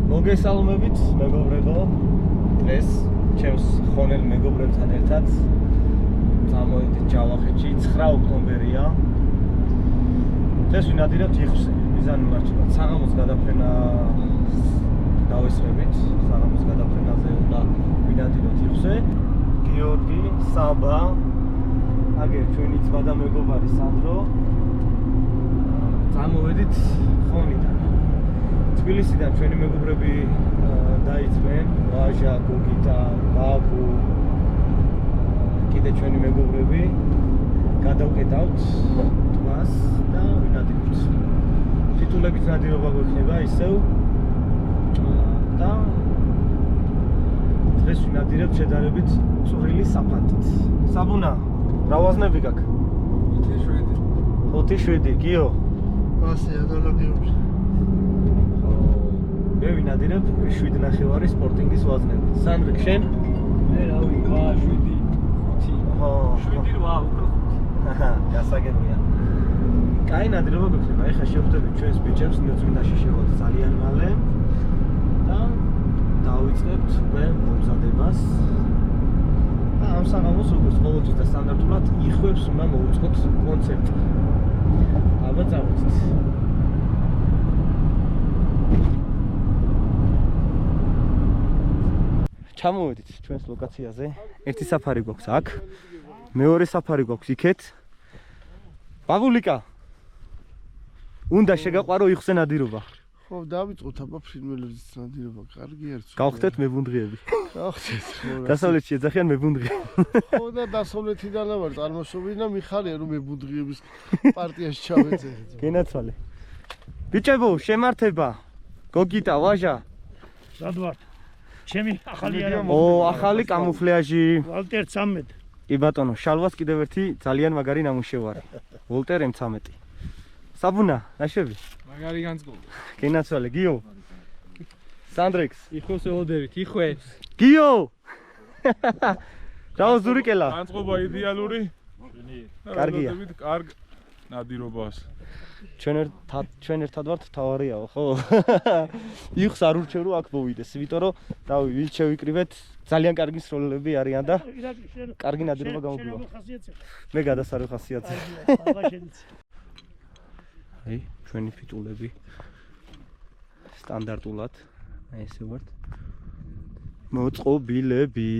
მოგესალმებით, მეგობრებო. დღეს ჩემს ხონელ მეგობრებთან ერთად წამოვიდით ჯავახეთში, 9 ოქტომბერია. დღეს ვინადირებთ იხსე, მიზანი მარჩილად. საღამოს გადაფრენა დავესწრებით, საღამოს გადაფრენაზე უნდა ვინადიროთ იხსე. გიორგი, საბა, აგერ ჩვენი ძმა და მეგობარი სანდრო. წამოვედით ხონიდან. თბილისიდან ჩვენი მეგობრები დაიწვნენ, ვაჟა, გოგიტა, ბაბუ, კიდე ჩვენი მეგობრები. გადავკეტავთ თვას და ვინადირებთ. ტიტულებით ნადირობა გვექნება ისევ და დღეს ვინადირებთ შედარებით წვრილი საფანტით. საბუნა, რა ვაზნები გაქვს? 5-7. გიო? ასე ანალოგიურად. მე ვინადირებ 7.5 სპორტინგის ვაზნებით. სანდრიკ, შენ? მე რავი, 7. 7 რა უფრო. აჰა, გასაგებია. კაი ნადირობა გვექნება. ეხლა შევხვდებით ჩვენს ბიჭებს ნიუწმინდაში შევხვდით ძალიან მალე და დავიწყებთ უკვე მომზადებას. და ამ საღამოს როგორც ყოველთვის და სტანდარტულად იხვებს უნდა მოუწყოთ კონცერტი. აბა წავედით. ჩამოვედით ჩვენს ლოკაციაზე. ერთი საფარი გვაქვს აქ, მეორე საფარი გვაქვს იქეთ. ბაბულიკა, უნდა შეგაყვარო იხსე ნადირობა. ხო, დავიწყოთ აბა ფრინველების ნადირობა, კარგი ერთს. გავხდეთ მებუნდღიები. გავხდეთ. დასავლეთში ეძახიან მებუნდღიები. ხო და დასავლეთიდან ვარ წარმოშობილი და მიხარია რომ მებუნდღიების პარტიაში ჩავეძე. გენაცვალე. ბიჭებო, შემართება. გოგიტა, ვაჟა. სად ვარ? ჩემი ახალი არა. ო, ახალი კამუფლაჟი. ვალტერ 13. კი ბატონო, შალვას კიდევ ერთი ძალიან მაგარი ნამუშევარი. ვოლტერ M13. საბუნა, ნაშები. მაგარი განწყობა. გენაცვალე, გიო. სანდრექს. იხოს ელოდებით, იხვებს. გიო. რაო ზურიკელა. განწყობა იდეალური. კარგია. კარგ ნადირობას. ჩვენ ერთად ვართ თავარიაო, ხო? იხს არ ურჩევ რომ აქ მოვიდეს, იმიტომ რომ დავი ვილ შევიკრივეთ, ძალიან კარგი სროლები არიან და კარგი ნადირობა გამოგვივა. მე გადასარევ ხასიათზე. აი, ჩვენი ფიტულები სტანდარტულად, აი ესე ვართ. მოწყობილები,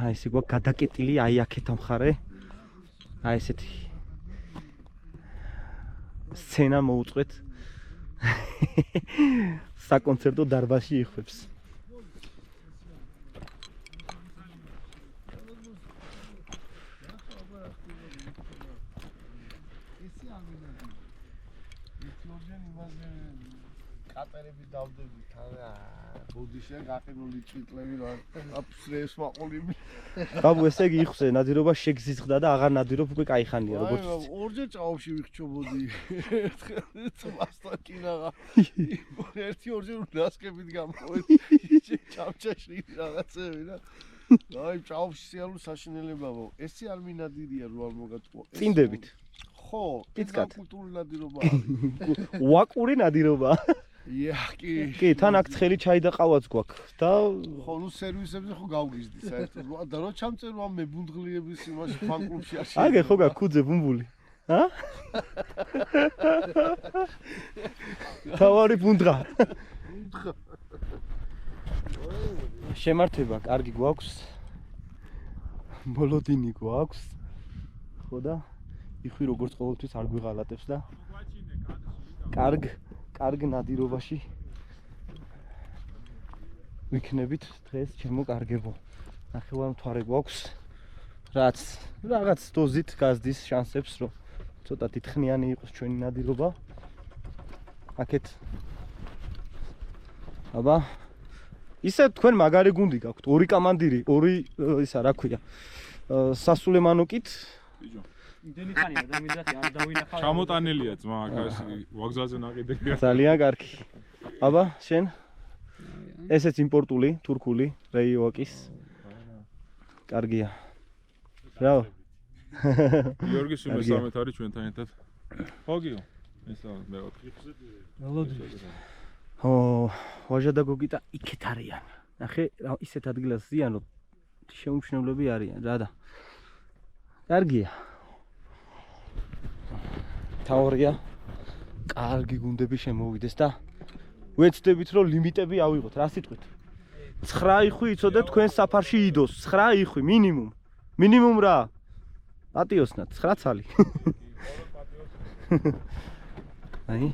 აი ესე გვაქვს გადაკეტილი, აი აქეთ ამხარე. აი ესეთი სცენა მოუწყვეთ საკონცერტო დარბაზში იხვებს. კატერები დავდებით არა ბოდიშენ გაყინული ჭიტლები რა აფსრეს მაყოლები. ბაბუ, ესე იგი იხსე ნადირობა შეგზიზღდა და აღარ ნადირობ უკვე კაი ხანია როგორც აი ორჯერ ჭაობში ვიხჩობოდი. მასთან კინაღა. ერთი ორჯერ ნასკებით გამოვედი. ჭავჭაში რაღაცები და აი ჭაობში სიალო საშინელებაა. ესე არ მინადირია რო არ მოგატყუა. წინდებით. ხო, პიცკად. კულტურული ნადირობა. ვაკური ნადირობა. კი. კი, თან აქ ცხელი ჩაი და ყავაც გვაქვს და ხო, ნუ სერვისებზე ხო გავგიზდი საერთოდ. და რო ჩამწერო ამ მებუნდღლიების იმაში ფან-კლუბში არ აგე ხო გაქვს ქუძე ბუმბული. ჰა? თავარი ბუნდღა. შემართება კარგი გვაქვს. მოლოდინი გვაქვს. ხო და იხვი როგორც ყოველთვის არ გვიღალატებს და კარგ ნადირობაში ვიქნებით დღეს ჩემო კარგებო. ნახევარმთვარე გვაქვს, რაღაც დოზით გაზდის შანსებს, რომ ცოტა დიდხნიანი იყოს ჩვენი ნადირობა. აქეთ აბა ისე თქვენ მაგარი გუნდი გაქვთ, 2 კამანდირი, 2 ისა რა ქვია, სასულემანოკით. იმდენი ხანია და მინდა არ დავინახავ. ჩამოტანილია ძმა აქ ვაგზალზე ნაყიდები. ძალიან კარგი. აბა, შენ? ესეც იმპორტული, თურქული, რეიოაკის. კარგია. ბრავო. გიორგის უმესამეთ არის ჩვენთან ერთად. ხო გიო? ესაა მე 4. მელოდი. ვაჟა და გოგიტა იქეთ არიან. ნახე, ისეთ ადგილას ზიან, რომ შეუმჩნევლები არიან, რა და. კარგია. თაორია. კარგი გუნდები შემოვიდეს და ვეცდებით რომ ლიმიტები ავიღოთ, რა სიტყვით? 9 იხვი იცოდეთ თქვენ საფარში იდოს, 9 იხვი მინიმუმ. მინიმუმ რა? პატიოსნად 9 ცალი. აი,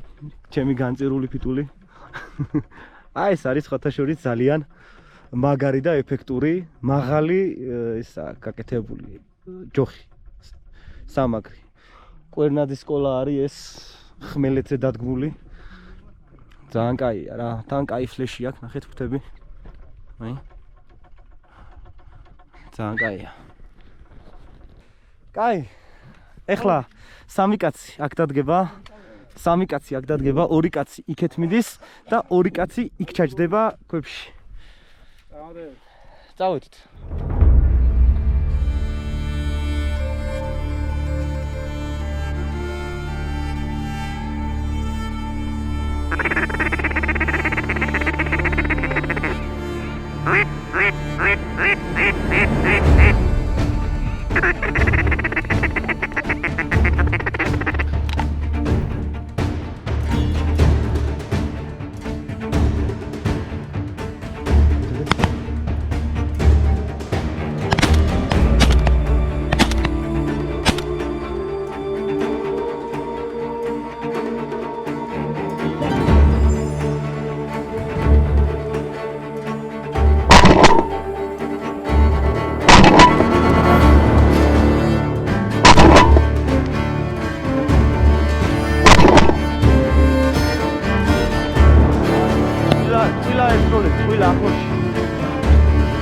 ჩემი განწირული ფიტული. აი, ეს არის ხათაშორის ძალიან მაგარი და ეფექტური, მაღალი ისა გაკეთებული ჯოხი. სამაგრი. კვერნაძის სკოლა არის ეს ხმელეთზე დადგმული. ძალიან კაია რა, თან კაი ფლეში აქვს, ნახეთ ხვდები. აი. ძალიან კაია. კაი. ეხლა სამი კაცი აქ დადგება. სამი კაცი აქ დადგება, ორი კაცი იქეთ მიდის და ორი კაცი იქ ჩაჯდება ქვებში. წავედით.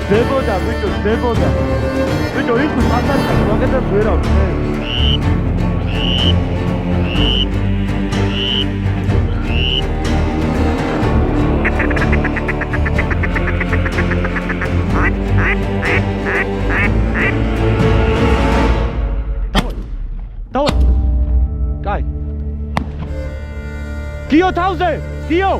დებოდა ბიჭო, დებოდა. ბიჭო, ის მასალა მაგასაც ვერ აქვს. დავай. კაი. გიო თავზე, გიო.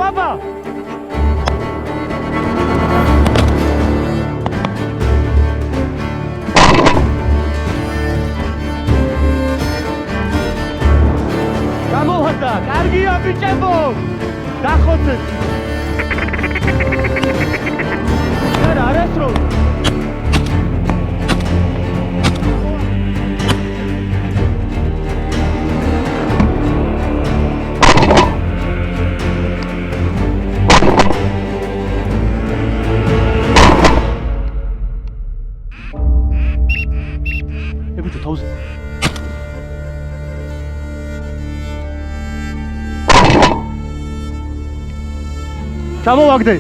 Papa! Kamohata, kargia bichebo! Dakhotse! Yar arestro! ჩამოვაგდე.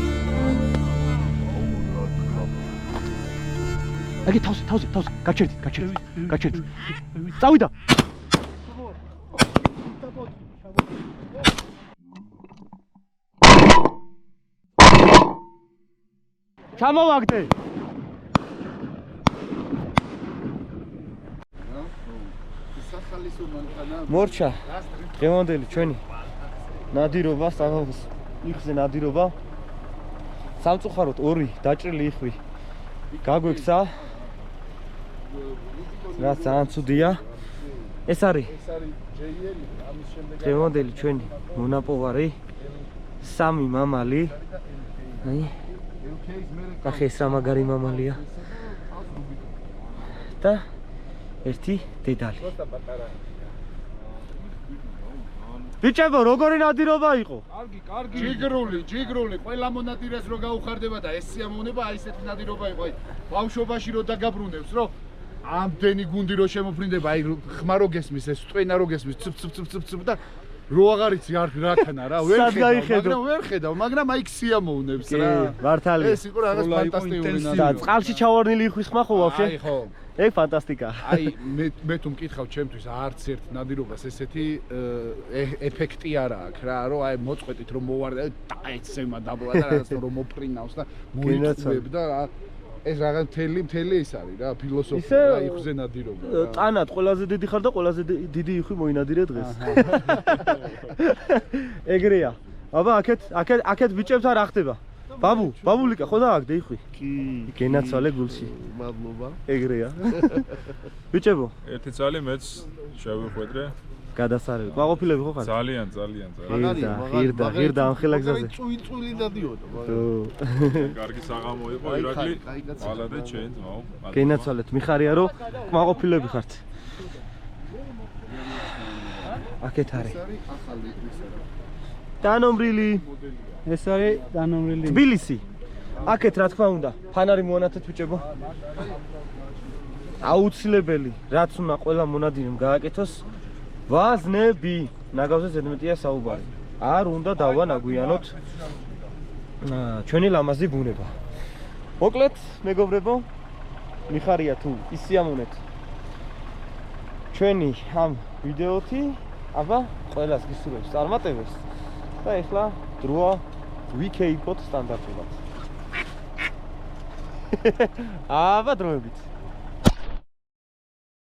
აგი თავზე, გაჩერდით. წავიდა. ჩამოვაგდე. მორჩა. დღევანდელი ჩვენი ნადირობა საღამოს. იხზე ნადირობა სამწუხაროდ 2 დაჭრილი იხვი გაგვექცა რა ძალიან ცუდია ეს არის დღევანდელი ჩვენი მონაპოვარი 3 მამალი აი ახლა ეს რა მაგარი მამალია და ერთი დედალი ბიჭებო, როგორი ნადირობა იყო? კარგი. ჯიგრული. ყველა მონადირეს რო გაუხარდება და ეს სიამოვნება აი ესეთი ნადირობა იყო. აი ბავშვობაში რო დაგაბრუნებს, რო ამდენი გუნდი რო შემოფრინდება, აი ხმა რო გესმის, ეს ტვენა რო გესმის, ცფ და რო აღარ იცი რა ქნა რა, ვერ ხედავ, მაგრამ აი სიამოვნებს რა. მართალია. ეს იყო რაღაც ფანტასტიკური და ნადირობა. წყალში ჩავარდნილი იხვის ხმა ხო ვაფშე? აი ხო. ეგ ფანტასტიკა. აი მე თუ მკითხავ ჩემთვის არც ერთ ნადირობას ესეთი ეფექტი არ აქვს რა, რომ აი მოწყვეტით რომ მოვარდა და ეცემა დაბლა და რაღაც რომ მოფრინავს და მოიწვევ და რა ეს რაღაც მთელი ის არის რა ფილოსოფია რა იხზე ნადირობა. ტანად ყველაზე დიდი ხარ და ყველაზე დიდი იხვი მოინადირე დღეს. ეგრეა. აბა აქეთ ბიჭებთან რა ხდება? ბაბულიკა ხო დააგდე იხვი? კი. გენაცვალე გულში. მადლობა. ეგრეა. ბიჭებო, ერთი წალი მეც შევიხვედრე. გადასარევი. ყვაყოფილები ხო ხარ? ძალიან. ღირდა ამხელა გზაზე. წვილი დადიოდა. კარგი საღამო იყო ირაკლი. ალადე ჩვენ ძმაო. გენაცვალეთ, მიხარია რომ ყვაყოფილები ხართ. აქეთ არის. ახალი ის არა. დანომრილი. ეს არის დანომრილი. თბილისი. აქეთ რა თქმა უნდა, ფანარი მოანათეთ ბიჭებო. აუცილებელი, რაც უნდა ყველა მონადირემ გააკეთოს, ვაზნები. ნაგავზე ზედმეტია საუბარი. არ უნდა დავანაგვიანოთ ჩვენი ლამაზი ბუნება. მოკლედ, მეგობრებო, მიხარია თუ ისიამოვნეთ ჩვენი ამ ვიდეოთი, აბა ყველას გისურვებს წარმატებას და ეხლა დროა ვიქეიფოთ სტანდარტულად. აბა დროებით.